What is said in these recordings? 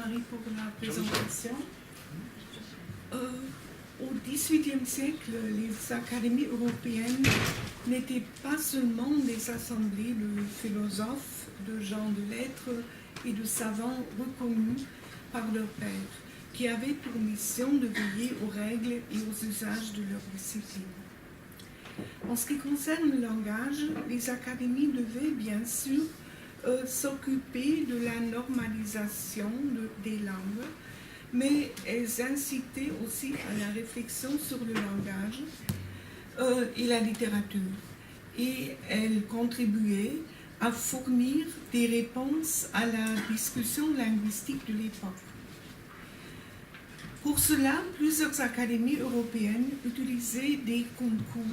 Marie pour la présentation. Au XVIIIe siècle, les académies européennes n'étaient pas seulement des assemblées de philosophes, de gens de lettres et de savants reconnus par leurs pairs, qui avaient pour mission de veiller aux règles et aux usages de leur discipline. En ce qui concerne le langage, les académies devaient bien sûr s'occuper de la normalisation des langues, mais elles incitaient aussi à la réflexion sur le langage et la littérature. Et elles contribuaient à fournir des réponses à la discussion linguistique de l'époque. Pour cela, plusieurs académies européennes utilisaient des concours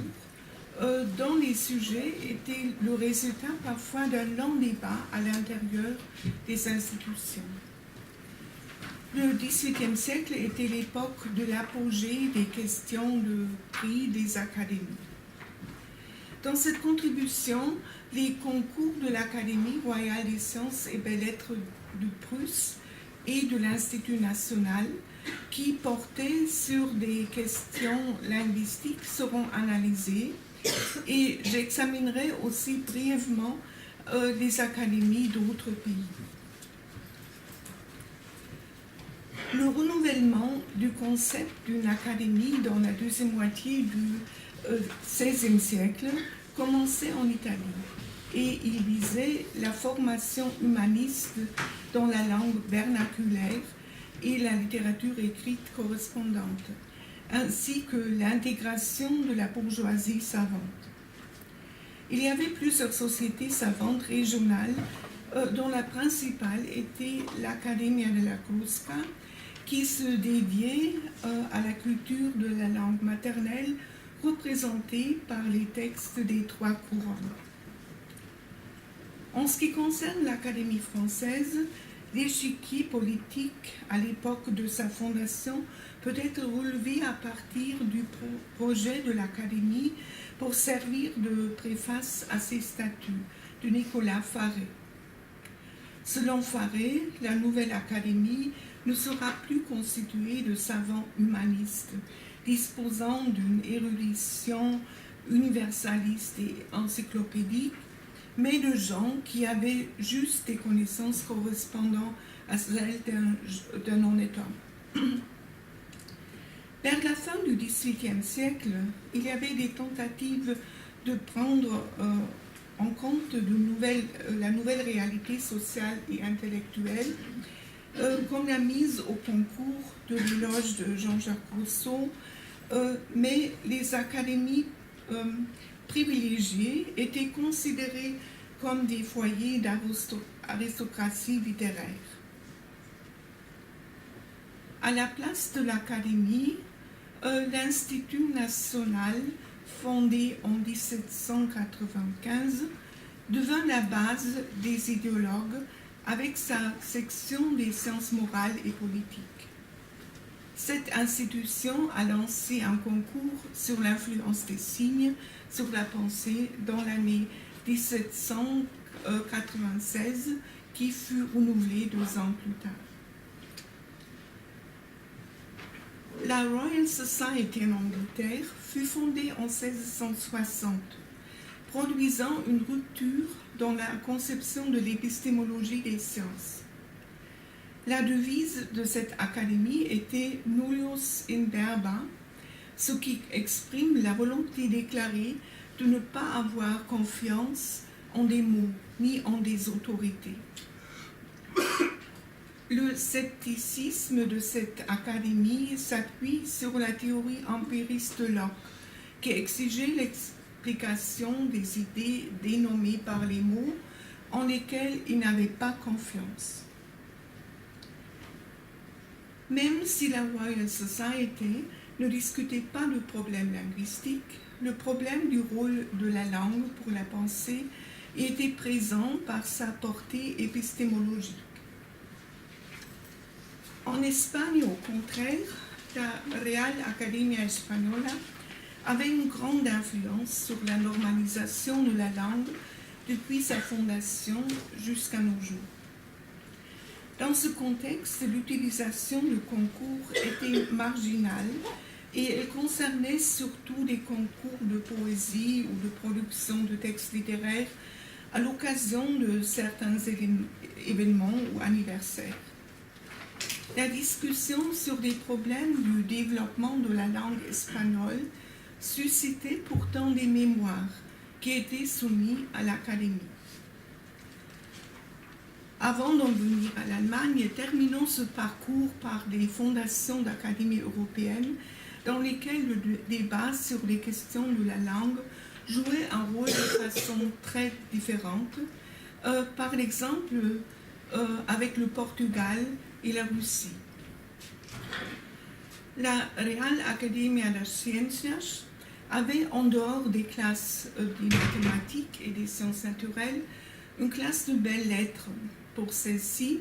dont les sujets étaient le résultat parfois d'un long débat à l'intérieur des institutions. Le XVIIIe siècle était l'époque de l'apogée des questions de prix des académies. Dans cette contribution, les concours de l'Académie royale des sciences et belles-lettres de Prusse et de l'Institut national, qui portaient sur des questions linguistiques, seront analysés. Et j'examinerai aussi brièvement les académies d'autres pays. Le renouvellement du concept d'une académie dans la deuxième moitié du XVIe siècle commençait en Italie et il visait la formation humaniste dans la langue vernaculaire et la littérature écrite correspondante, ainsi que l'intégration de la bourgeoisie savante. Il y avait plusieurs sociétés savantes régionales, dont la principale était l'Accademia della Crusca, qui se dédiait à la culture de la langue maternelle représentée par les textes des trois couronnes. En ce qui concerne l'Académie française, l'échiquier politique à l'époque de sa fondation peut être relevé à partir du projet de l'Académie pour servir de préface à ses statuts de Nicolas Faré. Selon Faré, la nouvelle Académie ne sera plus constituée de savants humanistes disposant d'une érudition universaliste et encyclopédique, mais de gens qui avaient juste des connaissances correspondant à celles d'un honnête homme. Vers la fin du XVIIIe siècle, il y avait des tentatives de prendre en compte la nouvelle réalité sociale et intellectuelle, comme la mise au concours de l'éloge de Jean-Jacques Rousseau, mais les académies privilégiées étaient considérées comme des foyers d'aristocratie littéraire. À la place de l'Académie, l'Institut national, fondé en 1795, devint la base des idéologues avec sa section des sciences morales et politiques. Cette institution a lancé un concours sur l'influence des signes sur la pensée dans l'année 1796 qui fut renouvelé 2 ans plus tard. La Royal Society en Angleterre fut fondée en 1660, produisant une rupture dans la conception de l'épistémologie des sciences. La devise de cette académie était « Nullius in verba », ce qui exprime la volonté déclarée de ne pas avoir confiance en des mots ni en des autorités. Le scepticisme de cette académie s'appuie sur la théorie empiriste de Locke, qui exigeait l'explication des idées dénommées par les mots en lesquels il n'avait pas confiance. Même si la Royal Society ne discutait pas de problème linguistique, le problème du rôle de la langue pour la pensée était présent par sa portée épistémologique. En Espagne, au contraire, la Real Academia Española avait une grande influence sur la normalisation de la langue depuis sa fondation jusqu'à nos jours. Dans ce contexte, l'utilisation du concours était marginale et elle concernait surtout des concours de poésie ou de production de textes littéraires à l'occasion de certains événements ou anniversaires. La discussion sur les problèmes du développement de la langue espagnole suscitait pourtant des mémoires qui étaient soumis à l'Académie. Avant d'en venir à l'Allemagne, terminons ce parcours par des fondations d'Académie européenne dans lesquelles le débat sur les questions de la langue jouait un rôle de façon très différente, par exemple avec le Portugal et la Russie. La Real Academia das Ciencias avait, en dehors des classes des mathématiques et des sciences naturelles, une classe de belles lettres. Pour celle-ci,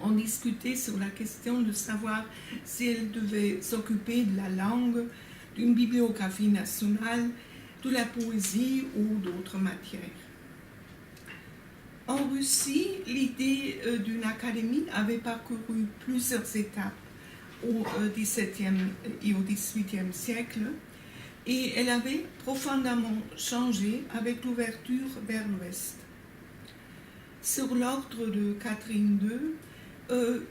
on discutait sur la question de savoir si elle devait s'occuper de la langue, d'une bibliographie nationale, de la poésie ou d'autres matières. En Russie, l'idée d'une académie avait parcouru plusieurs étapes au XVIIe et au XVIIIe siècle et elle avait profondément changé avec l'ouverture vers l'Ouest. Sur l'ordre de Catherine II,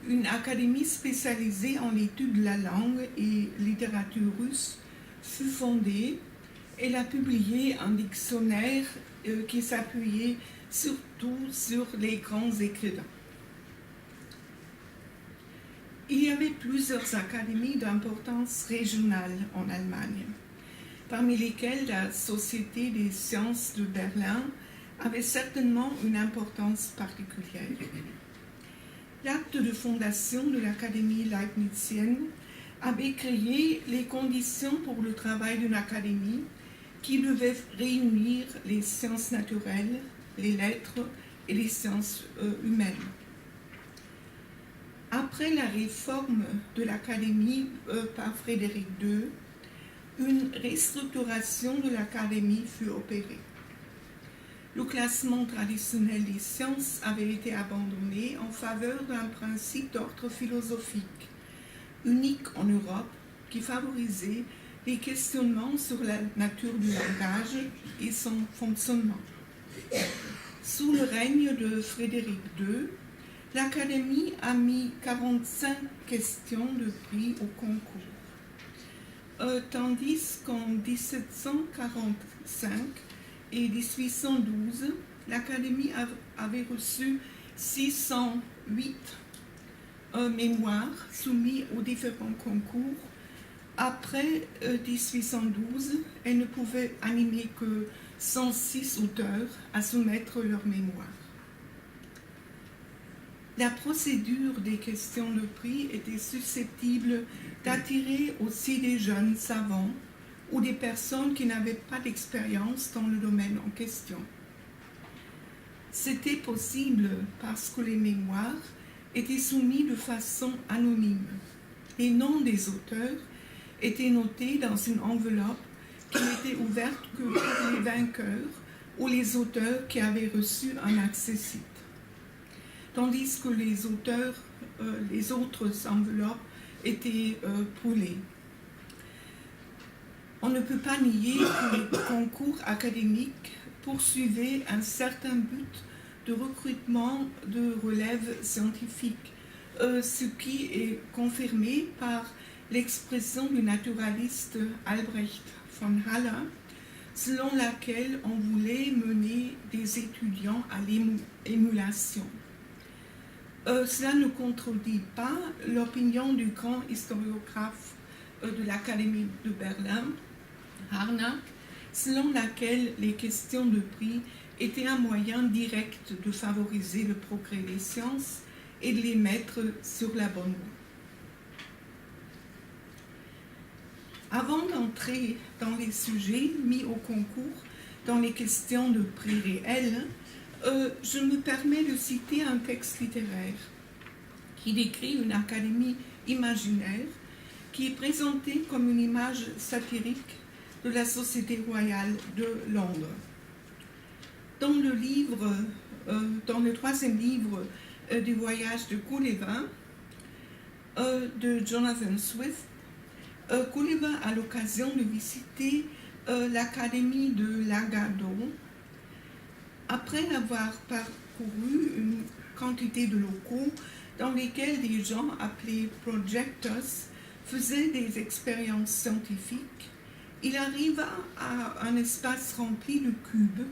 une académie spécialisée en l'étude de la langue et littérature russe fut fondée. Elle a publié un dictionnaire qui s'appuyait surtout sur les grands écrivains. Il y avait plusieurs académies d'importance régionale en Allemagne, parmi lesquelles la Société des sciences de Berlin avait certainement une importance particulière. L'acte de fondation de l'Académie leibnizienne avait créé les conditions pour le travail d'une académie qui devait réunir les sciences naturelles, les lettres et les sciences humaines. Après la réforme de l'Académie par Frédéric II, une restructuration de l'Académie fut opérée. Le classement traditionnel des sciences avait été abandonné en faveur d'un principe d'ordre philosophique, unique en Europe, qui favorisait les questionnements sur la nature du langage et son fonctionnement. Sous le règne de Frédéric II, l'Académie a mis 45 questions de prix au concours, tandis qu'en 1745 et 1812, l'Académie avait reçu 608 mémoires soumis aux différents concours. Après 1812, elle ne pouvait animer que 106 auteurs à soumettre leurs mémoires. La procédure des questions de prix était susceptible d'attirer aussi des jeunes savants ou des personnes qui n'avaient pas d'expérience dans le domaine en question. C'était possible parce que les mémoires étaient soumis de façon anonyme. Les noms des auteurs étaient notés dans une enveloppe qui n'était ouverte que pour les vainqueurs ou les auteurs qui avaient reçu un accessit. Tandis que les autres enveloppes étaient brûlées. On ne peut pas nier que les concours académiques poursuivaient un certain but de recrutement de relève scientifique, ce qui est confirmé par l'expression du naturaliste Albrecht von Haller, selon laquelle on voulait mener des étudiants à l'émulation. Cela ne contredit pas l'opinion du grand historiographe de l'Académie de Berlin, Harnack, selon laquelle les questions de prix étaient un moyen direct de favoriser le progrès des sciences et de les mettre sur la bonne voie. Avant d'entrer dans les sujets mis au concours, dans les questions de prix réels, je me permets de citer un texte littéraire qui décrit une académie imaginaire qui est présentée comme une image satirique de la Société royale de Londres. Dans le troisième livre du voyage de Gulliver de Jonathan Swift. Gulliver a l'occasion de visiter l'académie de Lagado. Après avoir parcouru une quantité de locaux dans lesquels des gens appelés projectors faisaient des expériences scientifiques, il arriva à un espace rempli de cubes,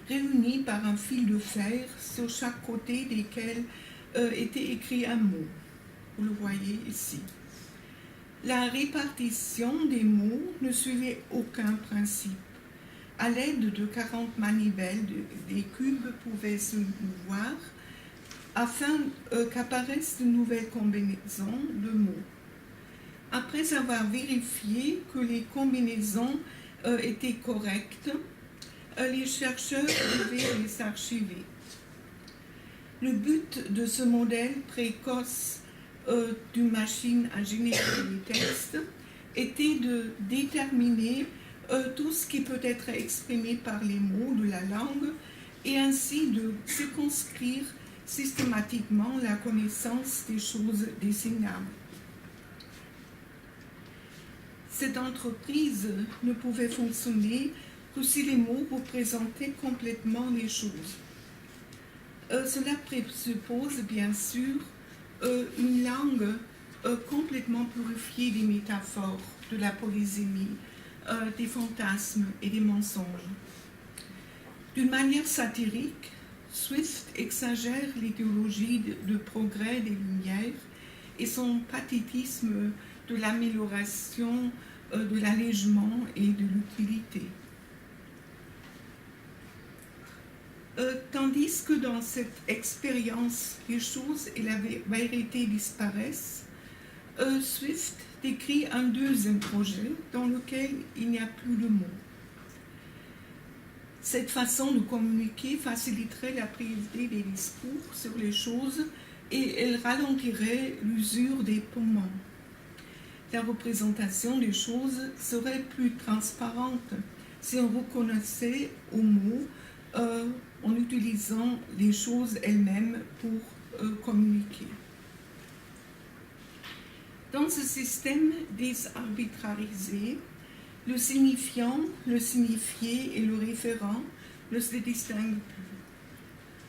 réunis par un fil de fer sur chaque côté desquels était écrit un mot. Vous le voyez ici. La répartition des mots ne suivait aucun principe. À l'aide de 40 manivelles, des cubes pouvaient se mouvoir afin qu'apparaissent de nouvelles combinaisons de mots. Après avoir vérifié que les combinaisons étaient correctes, les chercheurs devaient les archiver. Le but de ce modèle précoce d'une machine à générer des textes était de déterminer tout ce qui peut être exprimé par les mots de la langue et ainsi de circonscrire systématiquement la connaissance des choses désignables. Cette entreprise ne pouvait fonctionner que si les mots représentaient complètement les choses. Cela présuppose bien sûr une langue complètement purifiée des métaphores, de la polysémie, des fantasmes et des mensonges. D'une manière satirique, Swift exagère l'idéologie de progrès des Lumières et son pathétisme de l'amélioration, de l'allègement et de l'utilité. Tandis que dans cette expérience, les choses et la vérité disparaissent, Swift décrit un deuxième projet dans lequel il n'y a plus de mots. Cette façon de communiquer faciliterait la priorité des discours sur les choses et elle ralentirait l'usure des poumons. La représentation des choses serait plus transparente si on reconnaissait aux mots en utilisant les choses elles-mêmes pour communiquer. Dans ce système désarbitrarisé, le signifiant, le signifié et le référent ne se distinguent plus.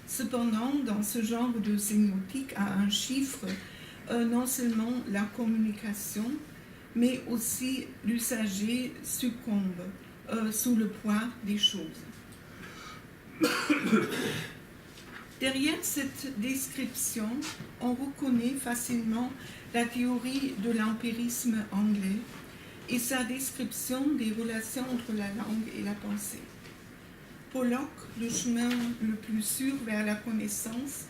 Cependant, dans ce genre de sémiotique à un chiffre, non seulement la communication, mais aussi l'usager succombe sous le poids des choses. Derrière cette description, on reconnaît facilement la théorie de l'empirisme anglais et sa description des relations entre la langue et la pensée. Pour Locke, le chemin le plus sûr vers la connaissance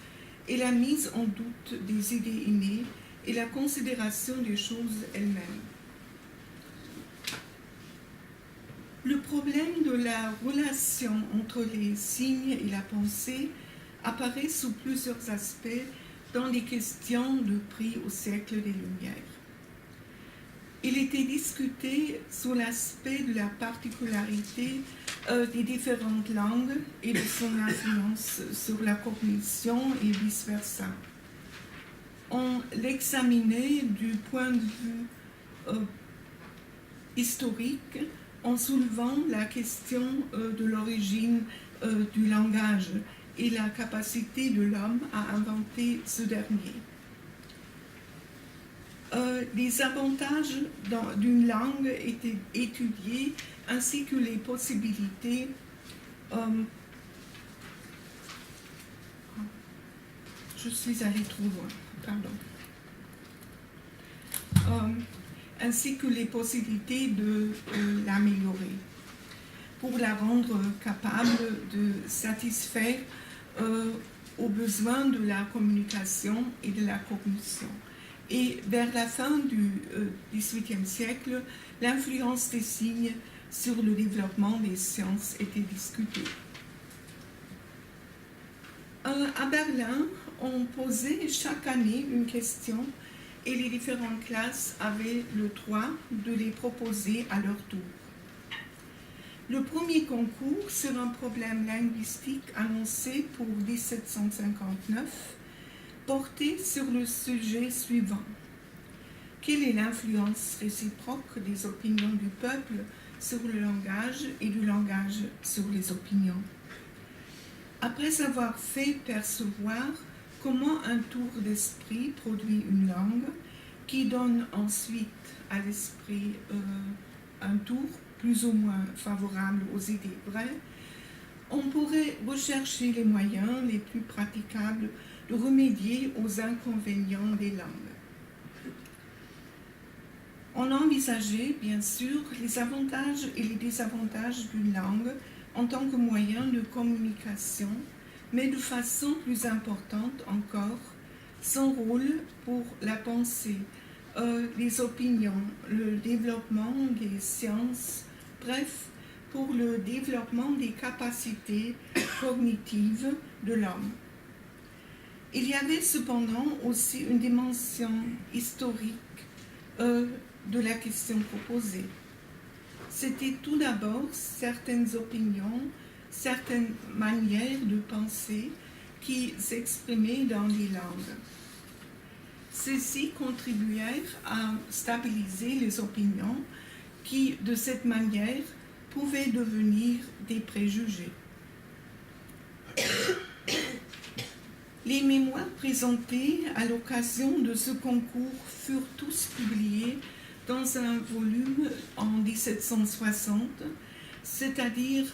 est la mise en doute des idées innées et la considération des choses elles-mêmes. Le problème de la relation entre les signes et la pensée apparaît sous plusieurs aspects dans les questions de prix au siècle des Lumières. Il était discuté sous l'aspect de la particularité des différentes langues et de son influence sur la cognition et vice-versa. On l'examinait du point de vue historique en soulevant la question de l'origine du langage et la capacité de l'homme à inventer ce dernier. Les avantages d'une langue étaient étudiés ainsi que les possibilités je suis allée trop loin, pardon. Ainsi que les possibilités de l'améliorer pour la rendre capable de satisfaire aux besoins de la communication et de la cognition. Et vers la fin du XVIIIe siècle, l'influence des signes sur le développement des sciences était discutée. À Berlin, on posait chaque année une question et les différentes classes avaient le droit de les proposer à leur tour. Le premier concours sur un problème linguistique annoncé pour 1759 portait sur le sujet suivant. Quelle est l'influence réciproque des opinions du peuple sur le langage et du langage sur les opinions? Après avoir fait percevoir comment un tour d'esprit produit une langue, qui donne ensuite à l'esprit un tour plus ou moins favorable aux idées vraies, on pourrait rechercher les moyens les plus praticables de remédier aux inconvénients des langues. On envisageait bien sûr les avantages et les désavantages d'une langue en tant que moyen de communication, mais de façon plus importante encore, son rôle pour la pensée, les opinions, le développement des sciences, bref, pour le développement des capacités cognitives de l'homme. Il y avait cependant aussi une dimension historique de la question proposée. C'était tout d'abord certaines opinions, certaines manières de penser qui s'exprimaient dans les langues. Ceci contribuèrent à stabiliser les opinions qui, de cette manière, pouvaient devenir des préjugés. Les mémoires présentées à l'occasion de ce concours furent tous publiés dans un volume en 1760, c'est-à-dire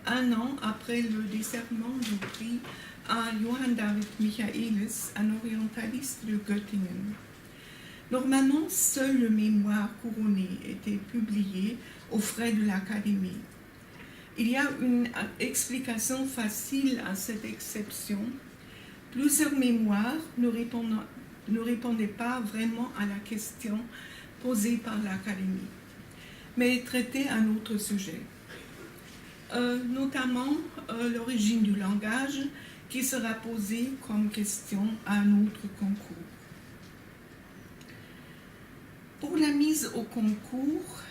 un an après le décernement du prix à Johann David Michaelis, un orientaliste de Göttingen. Normalement, seul le mémoire couronné était publié aux frais de l'Académie. Il y a une explication facile à cette exception. Plusieurs mémoires ne répondaient pas vraiment à la question posée par l'Académie, mais traitaient un autre sujet, notamment l'origine du langage, qui sera posée comme question à un autre concours. Pour la mise au concours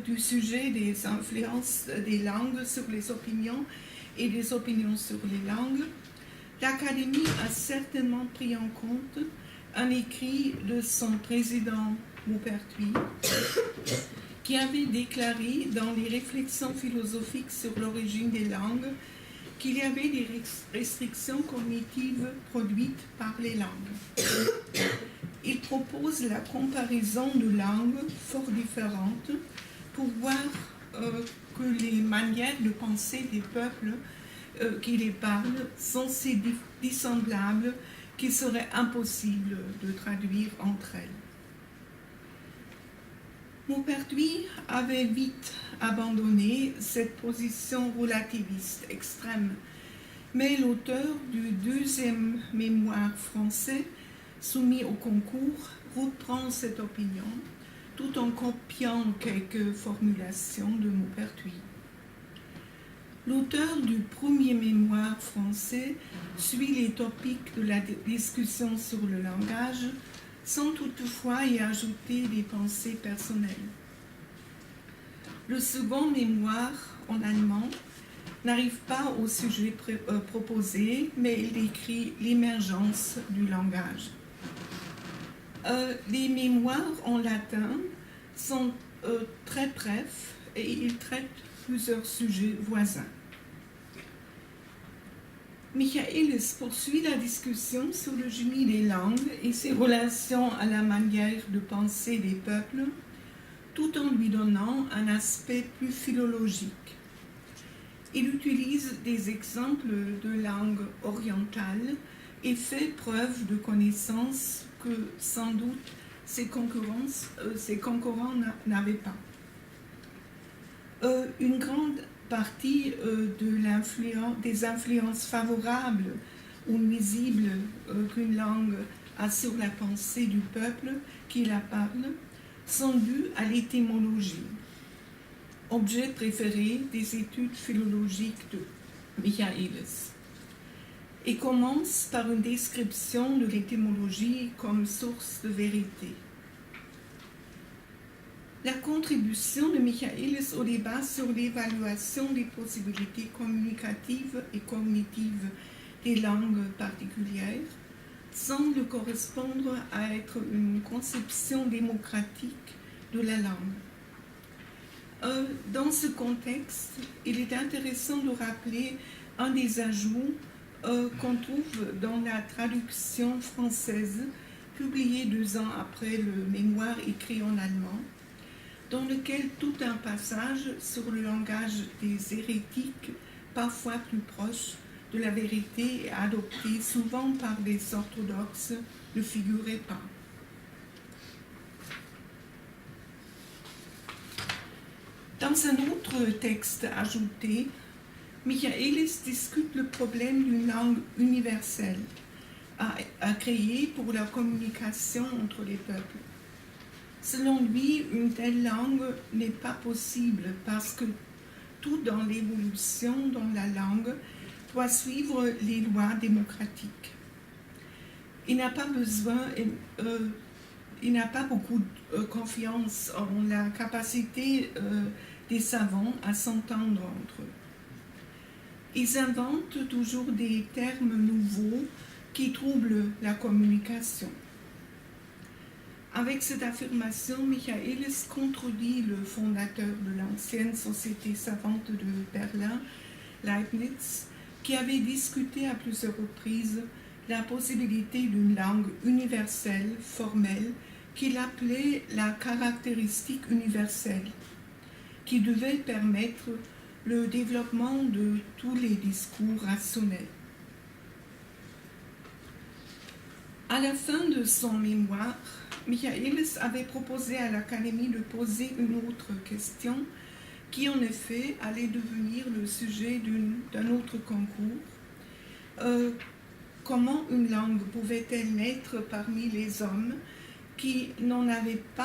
du sujet des influences des langues sur les opinions et des opinions sur les langues, l'Académie a certainement pris en compte un écrit de son président Maupertuis, qui avait déclaré dans les réflexions philosophiques sur l'origine des langues qu'il y avait des restrictions cognitives produites par les langues. Il propose la comparaison de langues fort différentes pour voir que les manières de penser des peuples qui les parlent sont si dissemblables qu'il serait impossible de traduire entre elles. Maupertuis avait vite abandonné cette position relativiste extrême, mais l'auteur du deuxième mémoire français soumis au concours reprend cette opinion tout en copiant quelques formulations de Maupertuis. L'auteur du premier mémoire français suit les topiques de la discussion sur le langage sans toutefois y ajouter des pensées personnelles. Le second mémoire, en allemand, n'arrive pas au sujet proposé, mais il décrit l'émergence du langage. Les mémoires en latin sont très brefs et ils traitent plusieurs sujets voisins. Michaelis poursuit la discussion sur le génie des langues et ses relations à la manière de penser des peuples, tout en lui donnant un aspect plus philologique. Il utilise des exemples de langues orientales et fait preuve de connaissances que, sans doute, ses concurrents n'avaient pas. Une grande partie des influences favorables ou nuisibles qu'une langue a sur la pensée du peuple qui la parle sont dues à l'étymologie, objet préféré des études philologiques de Michaelis, et commence par une description de l'étymologie comme source de vérité. La contribution de Michaelis au débat sur l'évaluation des possibilités communicatives et cognitives des langues particulières semble correspondre à être une conception démocratique de la langue. Dans ce contexte, il est intéressant de rappeler un des ajouts qu'on trouve dans la traduction française, publiée 2 ans après le mémoire écrit en allemand, dans lequel tout un passage sur le langage des hérétiques, parfois plus proche de la vérité et adopté souvent par des orthodoxes, ne figurait pas. Dans un autre texte ajouté, Michaelis discute le problème d'une langue universelle à créer pour la communication entre les peuples. Selon lui, une telle langue n'est pas possible parce que tout dans l'évolution dans la langue doit suivre les lois démocratiques. Il n'a pas beaucoup de confiance en la capacité des savants à s'entendre entre eux. Ils inventent toujours des termes nouveaux qui troublent la communication. Avec cette affirmation, Michaelis contredit le fondateur de l'ancienne Société savante de Berlin, Leibniz, qui avait discuté à plusieurs reprises la possibilité d'une langue universelle, formelle, qu'il appelait la caractéristique universelle, qui devait permettre le développement de tous les discours rationnels. À la fin de son mémoire, Michaelis avait proposé à l'Académie de poser une autre question qui, en effet, allait devenir le sujet d'un autre concours. Comment une langue pouvait-elle naître parmi les hommes qui n'en avaient pas